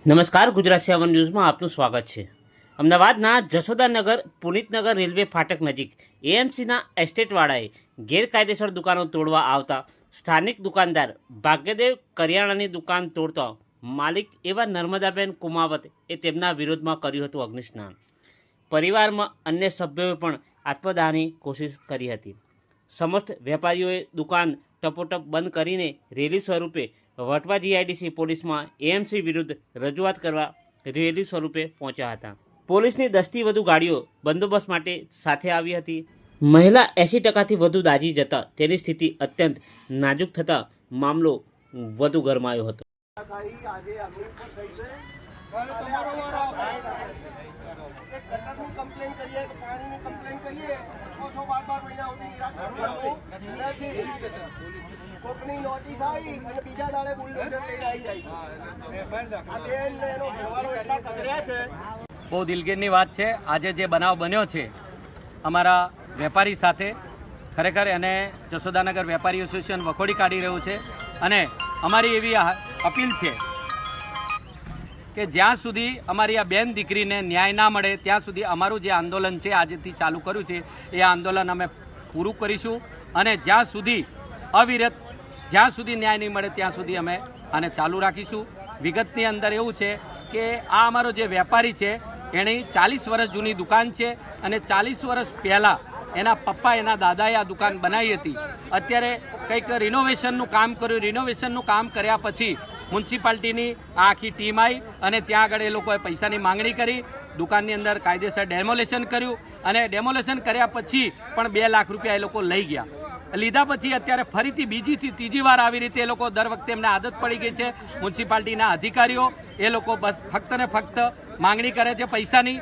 નમસ્કાર, ગુજરાત 7 ન્યૂઝમાં આપનું સ્વાગત છે। અમદાવાદના જશોદાનગર પુનિતનગર રેલવે ફાટક નજીક એએમસીના એસ્ટેટવાળાએ ગેરકાયદેસર દુકાનો તોડવા આવતા સ્થાનિક દુકાનદાર ભાગ્યદેવ કરિયાણાની દુકાન તોડતા માલિક એવા નર્મદાબેન કુમાવત એ તેમના વિરોધમાં કર્યું હતું અગ્નિસ્નાન। પરિવારમાં અન્ય સભ્યોએ પણ આત્મદાહની કોશિશ કરી હતી। સમસ્ત વેપારીઓએ દુકાન ટપોટપ બંધ કરીને રેલી સ્વરૂપે વટવા જીઆઈડીસી પોલીસમાં એએમસી વિરુદ્ધ રજૂઆત કરવા રેલી સ્વરૂપે પહોંચ્યા હતા। પોલીસની 10થી વધુ ગાડીઓ બંદોબસ્ત માટે સાથે આવી હતી। મહિલા 80%થી વધુ દાઝી જતા તેની સ્થિતિ અત્યંત નાજુક થતાં મામલો વધુ ગરમાયો હતો। બહુ દિલગીરની વાત છે। આજે જે બનાવ બન્યો છે અમારા વેપારી સાથે, ખરેખર એને જશોદાનગર વેપારી એસોસિએશન વખોડી કાઢી રહ્યું છે અને અમારી એવી અપીલ છે કે જ્યાં સુધી અમારી આ બેન દીકરીને ન્યાય ના મળે ત્યાં સુધી અમારું જે આંદોલન છે આજથી ચાલુ કર્યું છે એ આંદોલન અમે પૂરું કરીશું અને જ્યાં સુધી અવિરત જ્યાં સુધી ન્યાય નહીં મળે ત્યાં સુધી અમે આને ચાલુ રાખીશું। વિગતની અંદર એવું છે કે આ અમારો જે વેપારી છે એની 40 વર્ષ જૂની દુકાન છે અને 40 વર્ષ પહેલાં એના પપ્પા એના દાદાએ આ દુકાન બનાવી હતી। અત્યારે કંઈક રિનોવેશનનું કામ કર્યું। રિનોવેશનનું કામ કર્યા પછી મ્યુનિસિપાલિટીની આખી ટીમ આવી અને ત્યાં આગળ એ લોકોએ પૈસાની માંગણી કરી। દુકાનની અંદર કાયદેસર ડેમોલેશન કર્યું અને ડેમોલેશન કર્યા પછી પણ 2 લાખ રૂપિયા એ લોકો લઈ ગયા। લીધા પછી અત્યારે ફરીથી બીજીથી ત્રીજી વાર આવી રીતે એ લોકો દર વખતે એમને આદત પડી ગઈ છે। મ્યુનિસિપાલિટીના અધિકારીઓ એ લોકો બસ ફક્ત ને ફક્ત માંગણી કરે છે પૈસાની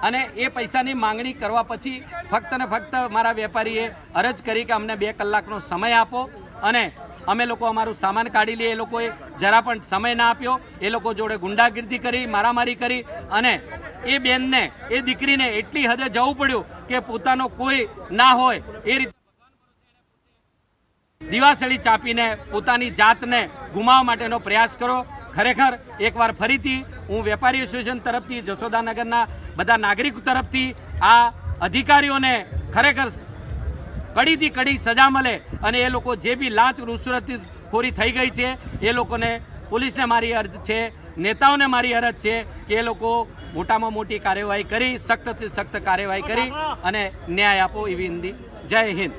અને એ પૈસાની માંગણી કરવા પછી ફક્ત ને ફક્ત મારા વેપારીએ અરજ કરી કે અમને 2 કલાકનો સમય આપો અને અમે લોકો અમારું સામાન કાઢી લઈએ। એ લોકોએ જરા પણ સમય ના આપ્યો। એ લોકો જોડે ગુંડાગીરી કરી, મારામારી કરી અને એ બેનને એ દીકરીને એટલી હદે જવું પડ્યું કે પોતાનો કોઈ ના હોય એ રીતે દિવાસળી ચાપીને પોતાની જાતને ગુમાવવા માટેનો પ્રયાસ કરો। ખરેખર એકવાર ફરીથી હું વેપારી એસોસિએશન તરફથી, જશોદાનગરના બધા નાગરિકો તરફથી આ અધિકારીઓને ખરેખર કડીથી કડી સજા મળે અને એ લોકો જે બી લાંચ રૂશ્વતખોરી થઈ ગઈ છે એ લોકોને, પોલીસને મારી અરજ છે, નેતાઓને મારી અરજ છે કે એ લોકો મોટામાં મોટી કાર્યવાહી કરી, સખ્તથી સખ્ત કાર્યવાહી કરી અને ન્યાય આપો એવી વિનંતી। જય હિન્દ।